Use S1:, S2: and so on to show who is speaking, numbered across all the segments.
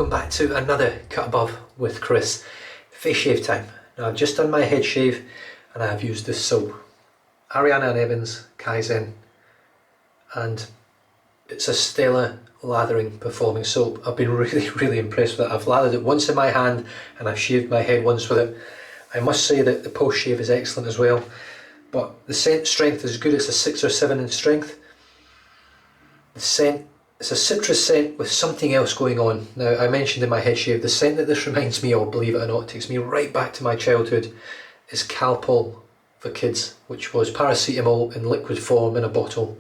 S1: welcome back to another Cut Above with Chris. Face shave time. Now I've just done my head shave and I have used this soap, Ariana and Evans KAIZEN, and it's a stellar lathering performing soap. I've been really impressed with it. I've lathered it once in my hand and I've shaved my head once with it. I must say that the post shave is excellent as well, but the scent strength is good. It's a 6 or 7 in strength. The scent, it's a citrus scent with something else going on. Now, I mentioned in my head shave, the scent that this reminds me of, believe it or not, takes me right back to my childhood, is Calpol for kids, which was paracetamol in liquid form in a bottle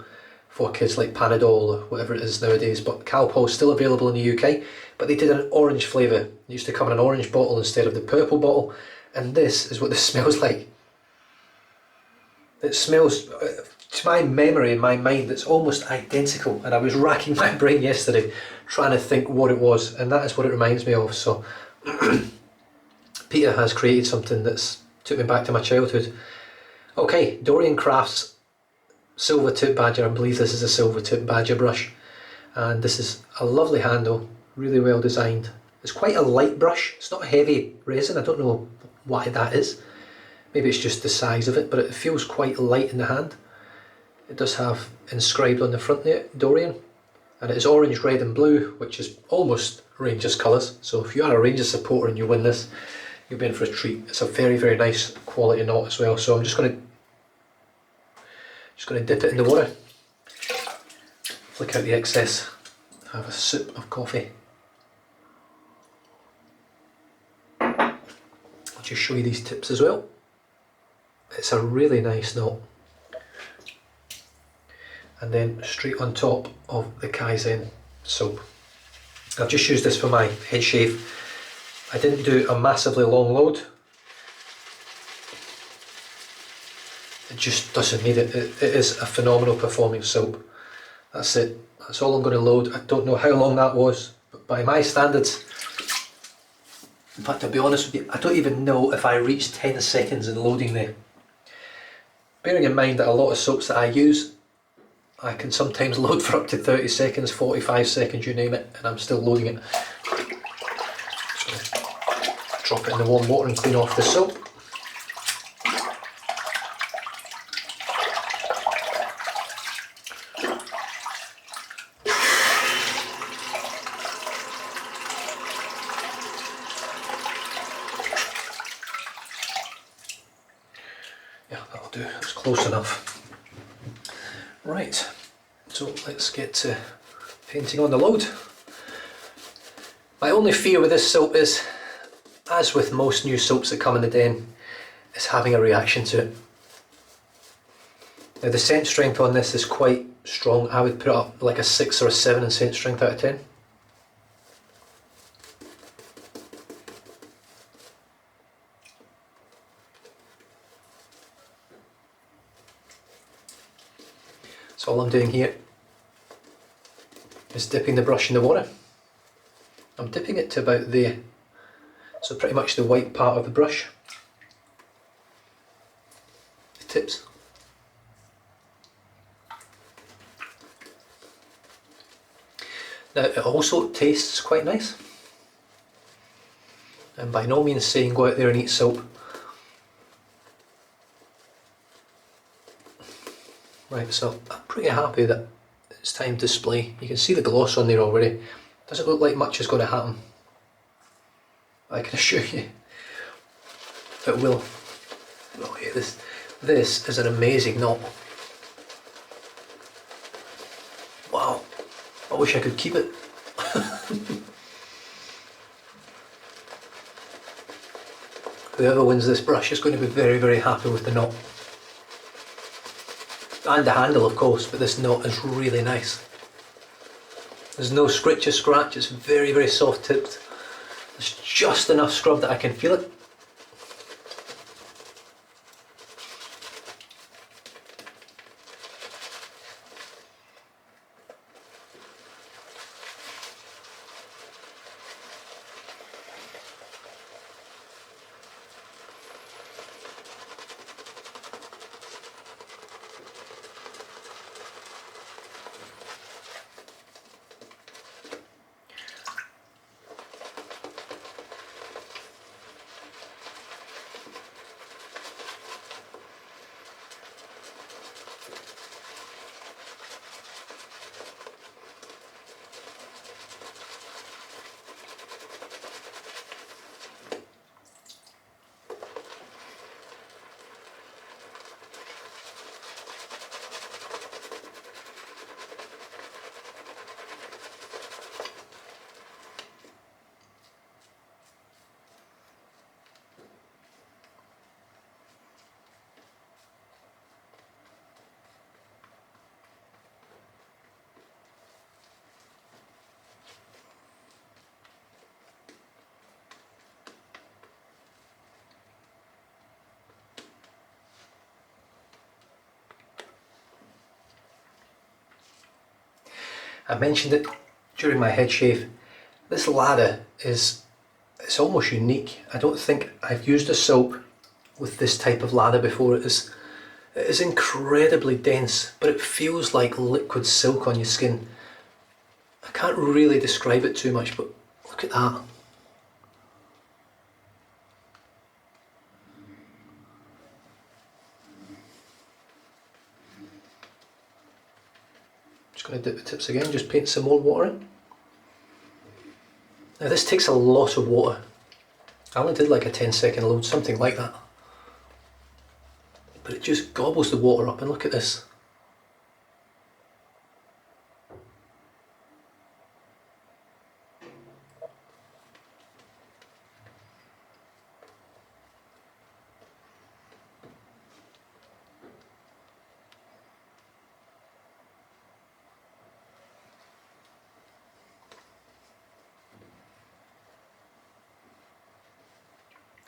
S1: for kids, like Panadol or whatever it is nowadays. But Calpol is still available in the UK, but they did an orange flavour. It used to come in an orange bottle instead of the purple bottle, and this is what this smells like. It smells, to my memory in my mind, it's almost identical, and I was racking my brain yesterday trying to think what it was, and that is what it reminds me of. So Peter has created something that's took me back to my childhood. Okay, Dorian Crafts silver tip badger. I believe this is a silver tip badger brush, and this is a lovely handle, really well designed. It's quite a light brush. It's not a heavy resin. I don't know why that is. Maybe it's just the size of it, but it feels quite light in the hand. It does have inscribed on the front there, Dorian, and it is orange, red and blue, which is almost Rangers colours. So if you are a Rangers supporter and you win this, you'll be in for a treat. It's a very nice quality knot as well. So I'm just going to dip it in the water, flick out the excess, have a sip of coffee. I'll just show you these tips as well. It's a really nice knot. And then straight on top of the KAIZEN soap. I've just used this for my head shave. I didn't do a massively long load. It just doesn't need it. It is a phenomenal performing soap. That's it. That's all I'm going to load. I don't know how long that was, but by my standards, in fact, to be honest with you, I don't even know if I reached 10 seconds in loading there. Bearing in mind that a lot of soaps that I use, I can sometimes load for up to 30 seconds, 45 seconds, you name it, and I'm still loading it. So, drop it in the warm water and clean off the soap. Yeah, that'll do, it's close enough. Right, so let's get to painting on the load. My only fear with this soap is, as with most new soaps that come in the den, is having a reaction to it. Now the scent strength on this is quite strong. I would put it up like a 6 or a 7 in scent strength out of 10. So all I'm doing here is dipping the brush in the water. I'm dipping it to about there, so pretty much the white part of the brush, the tips. Now it also tastes quite nice, and by no means saying go out there and eat soap. Right, so I'm pretty happy that it's time to display. You can see the gloss on there already. Doesn't look like much is going to happen. I can assure you it will. Oh yeah, this is an amazing knot. Wow, I wish I could keep it. Whoever wins this brush is going to be very happy with the knot. And the handle, of course, but this knot is really nice. There's no scritch or scratch, it's very soft tipped. There's just enough scrub that I can feel it. I mentioned it during my head shave. This lather it's almost unique. I don't think I've used a soap with this type of lather before. It is incredibly dense, but it feels like liquid silk on your skin. I can't really describe it too much, but look at that. Just going to dip the tips again, just paint some more water in. Now this takes a lot of water. I only did like a 10-second load, something like that. But it just gobbles the water up, and look at this.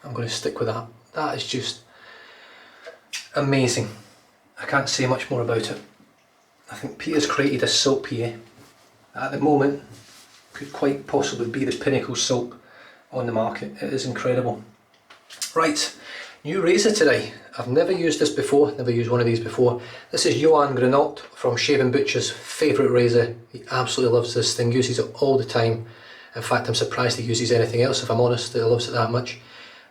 S1: I'm going to stick with that. That is just amazing. I can't say much more about it. I think Peter's created a soap here that at the moment could quite possibly be the pinnacle soap on the market. It is incredible. Right, new razor today. I've never used this before, never used one of these before. This is Johan Granaut from Shaving Butcher's favourite razor. He absolutely loves this thing, uses it all the time. In fact, I'm surprised he uses anything else, if I'm honest, he loves it that much.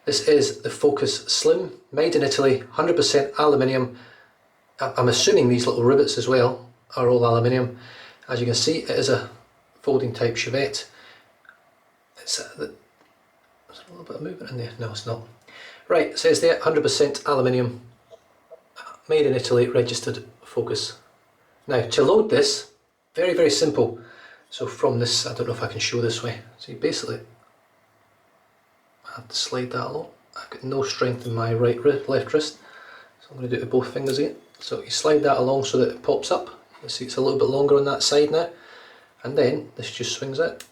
S1: This is the Focus Slim, made in Italy, 100% aluminium. I'm assuming these little rivets as well are all aluminium. As you can see, it is a folding type chevette. There's a little bit of movement in there. No, it's not. Right, it says there 100% aluminium, made in Italy, registered Focus. Now to load this, very, very simple. So from this, I don't know if I can show this way. So you basically have to slide that along. I've got no strength in my left wrist, so I'm going to do it with both fingers again. So you slide that along so that it pops up. You see it's a little bit longer on that side now, and then this just swings out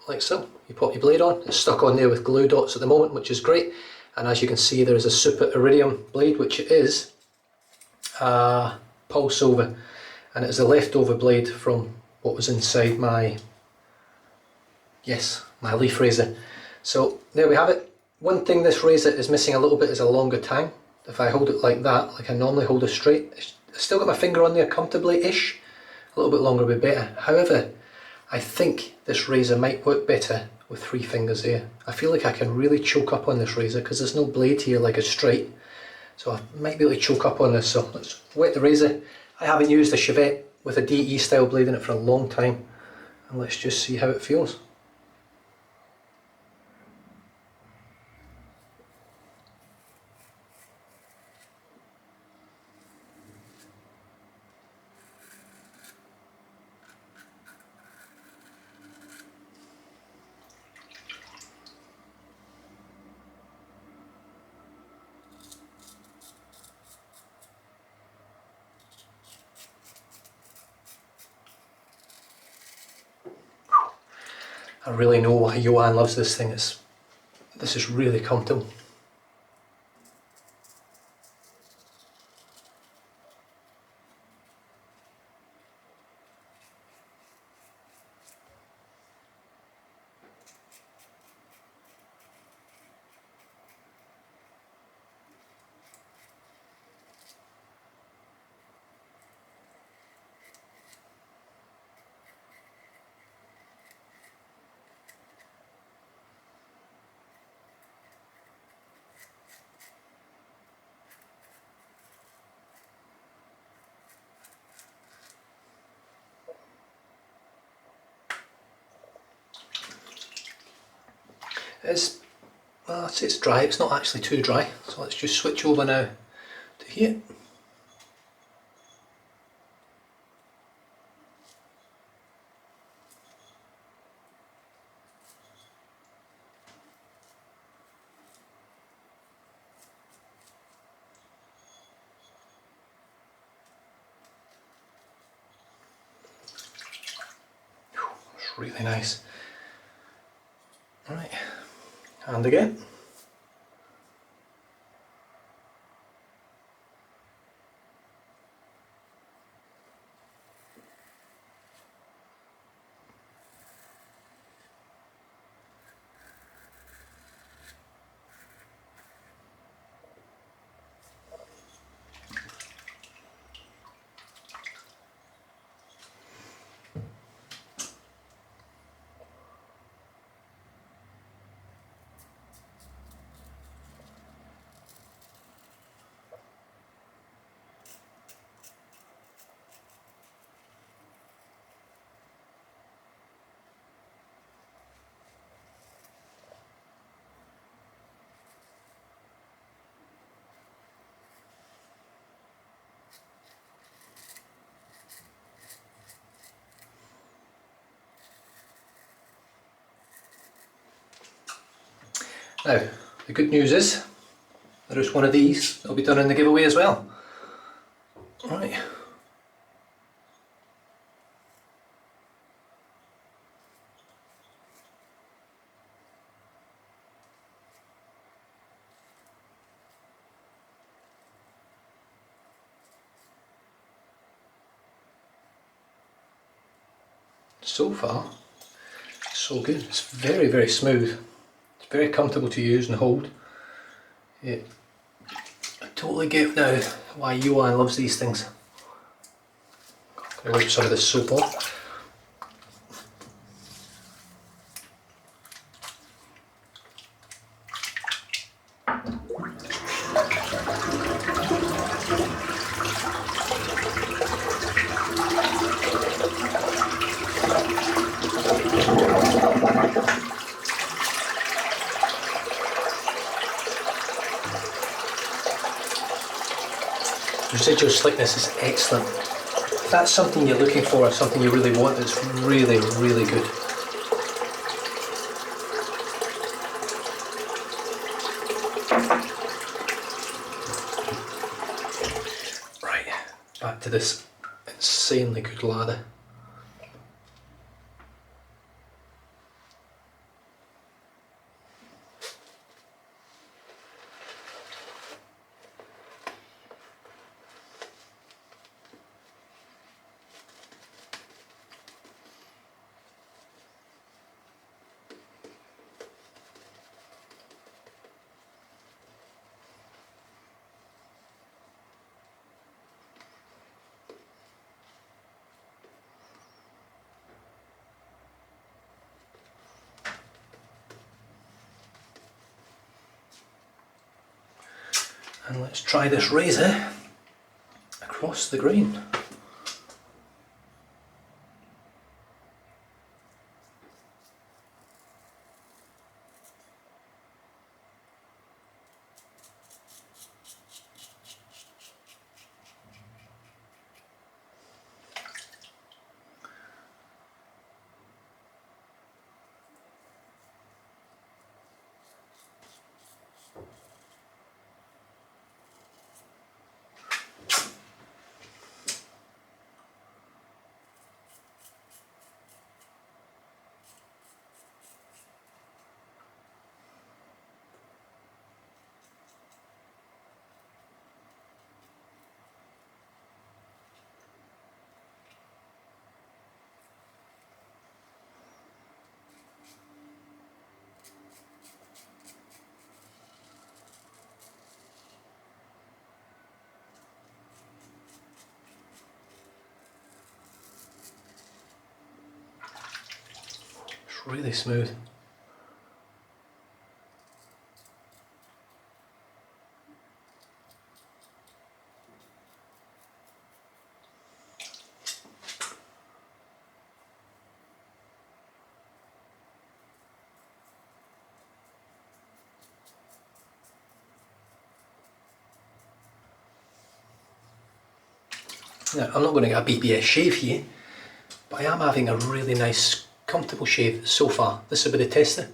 S1: like so. You pop your blade on. It's stuck on there with glue dots at the moment, which is great. And as you can see, there is a Super Iridium blade, which is Polsilver, and it is a leftover blade from what was inside my leaf razor. So there we have it. One thing this razor is missing a little bit is a longer tang. If I hold it like that, like I normally hold it straight, I've still got my finger on there comfortably-ish. A little bit longer would be better. However, I think this razor might work better with 3 fingers here. I feel like I can really choke up on this razor because there's no blade here like a straight. So I might be able to choke up on this. So let's wet the razor. I haven't used a chevette with a DE style blade in it for a long time. And let's just see how it feels. I really know why Johan loves this thing. This is really comfortable. Well, I'd say it's dry. It's not actually too dry. So let's just switch over now to here. It's really nice. Right, and again. Now, the good news is there is one of these that'll be done in the giveaway as well. Right. So far, so good. It's very, very smooth. It's very comfortable to use and hold. Yeah. I totally get now why Johan loves these things. I'm going to wipe some of this soap off. Residual slickness is excellent. If that's something you're looking for, something you really want, it's really, really good. Right, back to this insanely good lather. And let's try this razor across the grain. It's really smooth. Now, I'm not going to get a BBS shave here, but I am having a really nice, comfortable shave so far. This will be the tester.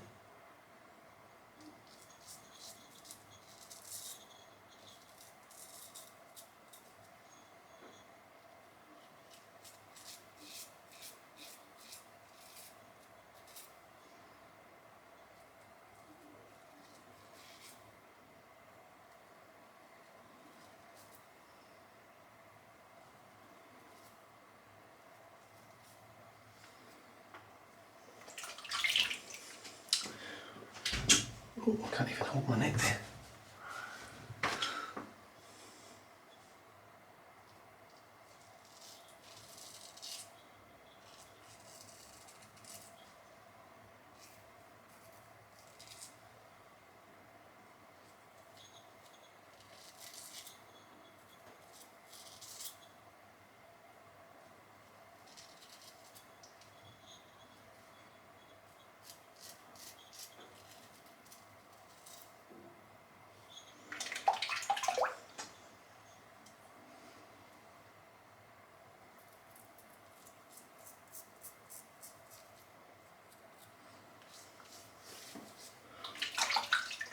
S1: Oh, I can't even hold my neck there.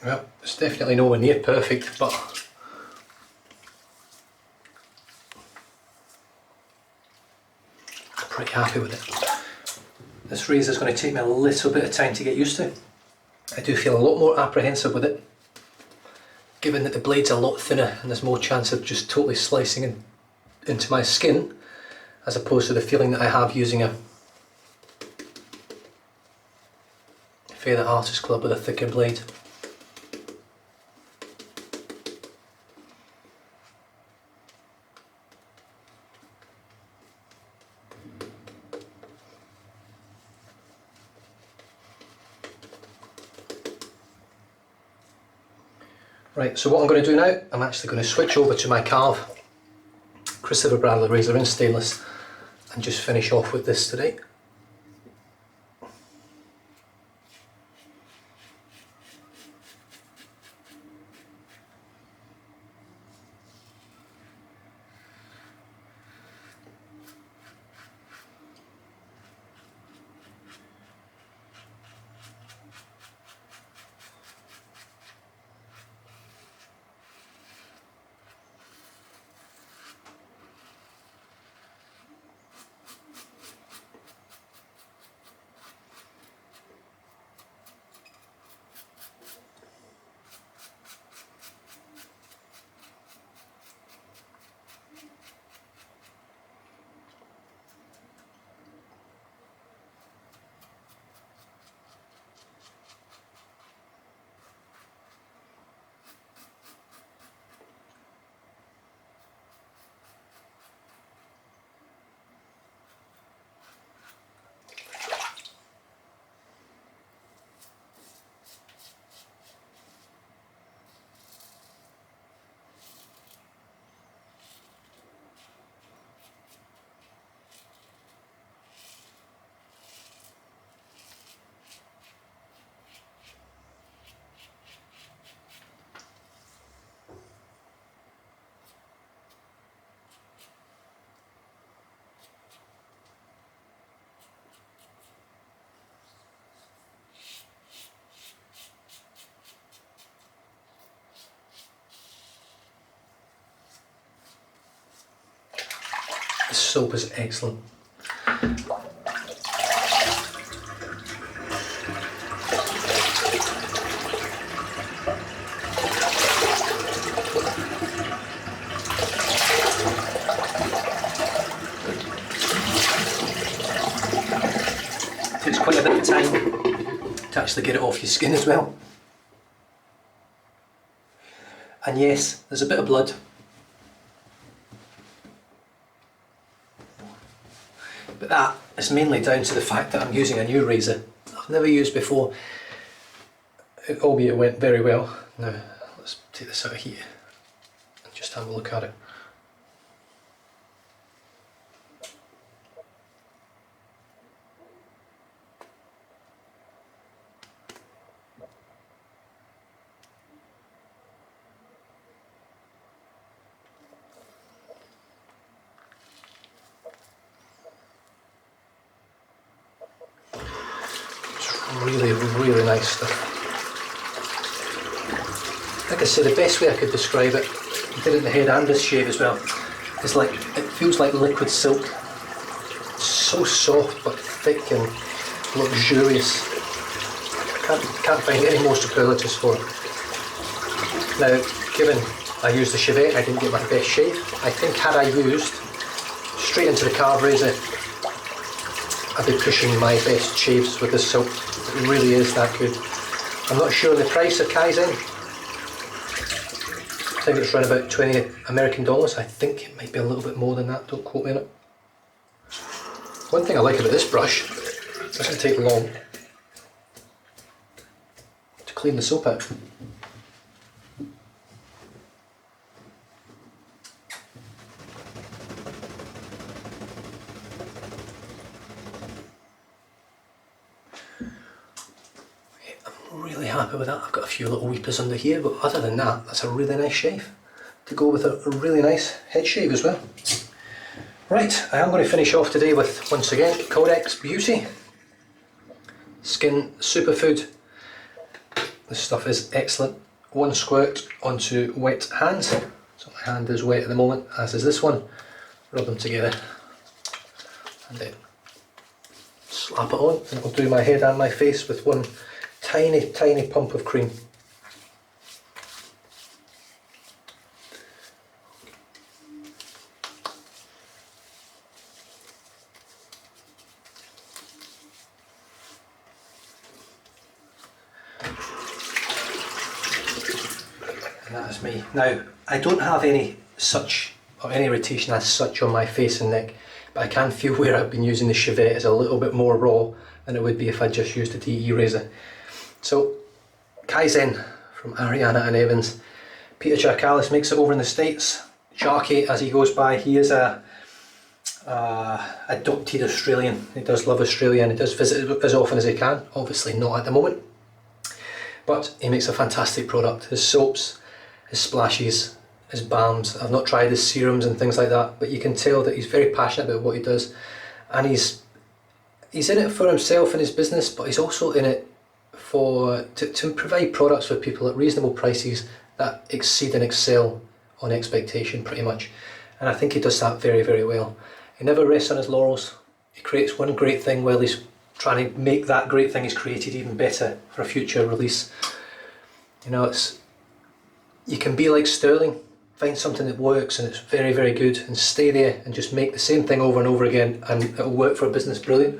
S1: Well, it's definitely nowhere near perfect, but I'm pretty happy with it. This razor is going to take me a little bit of time to get used to. I do feel a lot more apprehensive with it, given that the blade's a lot thinner and there's more chance of just totally slicing into my skin, as opposed to the feeling that I have using a Feather Artist Club with a thicker blade. Right, so what I'm going to do now, I'm actually going to switch over to my Carve Christopher Bradley razor in stainless and just finish off with this today. The soap is excellent. Takes quite a bit of time to actually get it off your skin as well. And yes, there's a bit of blood. But that is mainly down to the fact that I'm using a new razor I've never used before, albeit it went very well. Now let's take this out of here and just have a look at it. Really nice stuff. Like I said, the best way I could describe it, I did it in the head and this shave as well, is like, it feels like liquid silk. It's so soft but thick and luxurious. Can't find any more superlatives for it. Now, given I used the Chevette, I didn't get my best shave. I think had I used straight into the Carve razor, I'd be pushing my best shaves with this soap. It really is that good. I'm not sure on the price of Kaizen. I think it's around about 20 American dollars. I think it might be a little bit more than that, don't quote me on it. One thing I like about this brush, it doesn't take long to clean the soap out. Really happy with that. I've got a few little weepers under here, but other than that, that's a really nice shave to go with a really nice head shave as well. Right, I am going to finish off today with, once again, Codex Beauty Skin Superfood. This stuff is excellent. One squirt onto wet hands. So my hand is wet at the moment, as is this one. Rub them together and then slap it on, and it'll do my head and my face with one tiny, tiny pump of cream. And that is me. Now, I don't have any irritation as such on my face and neck, but I can feel where I've been using the Chevette is a little bit more raw than it would be if I just used a DE razor. So, Kaizen from Ariana and Evans. Peter Charkalis makes it over in the States. Charky, as he goes by, he is a adopted Australian. He does love Australia and he does visit as often as he can. Obviously not at the moment, but he makes a fantastic product. His soaps, his splashes, his balms. I've not tried his serums and things like that, but you can tell that he's very passionate about what he does, and he's in it for himself and his business, but he's also in it to provide products for people at reasonable prices that exceed and excel on expectation pretty much. And I think he does that very, very well. He never rests on his laurels. He creates one great thing while he's trying to make that great thing he's created even better for a future release. You know, you can be like Sterling. Find something that works and it's very, very good, and stay there and just make the same thing over and over again, and it'll work for a business brilliant.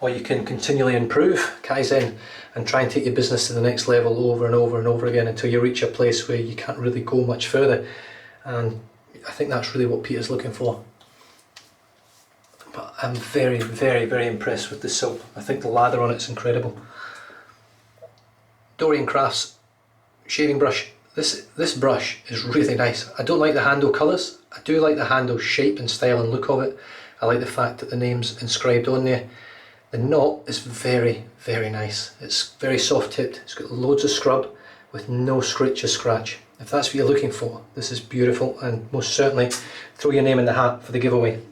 S1: Or you can continually improve, Kaizen, and try and take your business to the next level over and over and over again until you reach a place where you can't really go much further. And I think that's really what Peter's looking for. But I'm very, very, very impressed with this soap. I think the lather on it's incredible. Dorian Crafts shaving brush. This brush is really nice. I don't like the handle colours. I do like the handle shape and style and look of it. I like the fact that the name's inscribed on there. The knot is very, very nice. It's very soft tipped. It's got loads of scrub with no scritch or scratch. If that's what you're looking for, this is beautiful, and most certainly throw your name in the hat for the giveaway.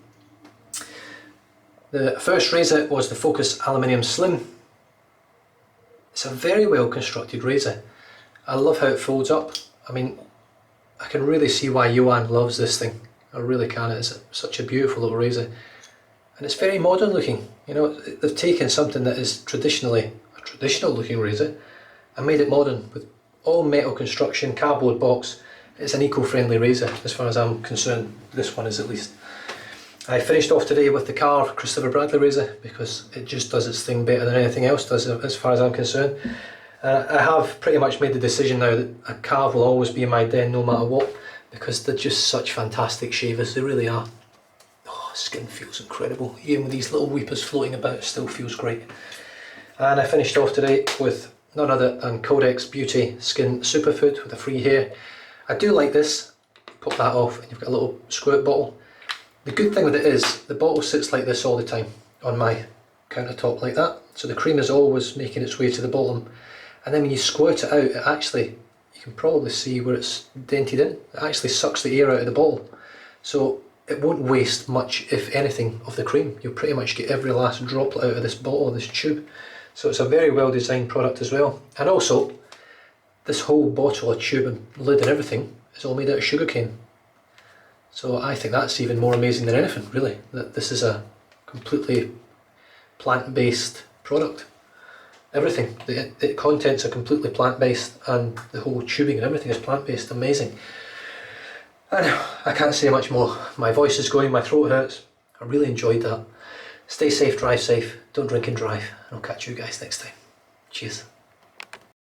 S1: The first razor was the Focus Aluminium Slim. It's a very well constructed razor. I love how it folds up. I mean, I can really see why Johan loves this thing. I really can. It's such a beautiful little razor. And it's very modern looking. You know, they've taken something that is traditionally a traditional looking razor and made it modern with all metal construction, cardboard box. It's an eco-friendly razor as far as I'm concerned. This one is, at least. I finished off today with the Carve Christopher Bradley razor because it just does its thing better than anything else does as far as I'm concerned. I have pretty much made the decision now that a Carve will always be in my den no matter what, because they're just such fantastic shavers, they really are. Oh, skin feels incredible, even with these little weepers floating about, it still feels great. And I finished off today with none other than Codex Beauty Skin Superfood with a free hair. I do like this. Pop that off and you've got a little squirt bottle. The good thing with it is the bottle sits like this all the time on my countertop like that, so the cream is always making its way to the bottom. And then when you squirt it out, it actually, you can probably see where it's dented in, it actually sucks the air out of the bottle. So it won't waste much, if anything, of the cream. You'll pretty much get every last droplet out of this bottle, this tube. So it's a very well designed product as well. And also, this whole bottle, tube and lid and everything is all made out of sugarcane. So I think that's even more amazing than anything, really, that this is a completely plant-based product. Everything, the contents are completely plant-based, and the whole tubing and everything is plant-based. Amazing. And I can't say much more. My voice is going, my throat hurts. I really enjoyed that. Stay safe, drive safe, don't drink and drive, and I'll catch you guys next time. Cheers.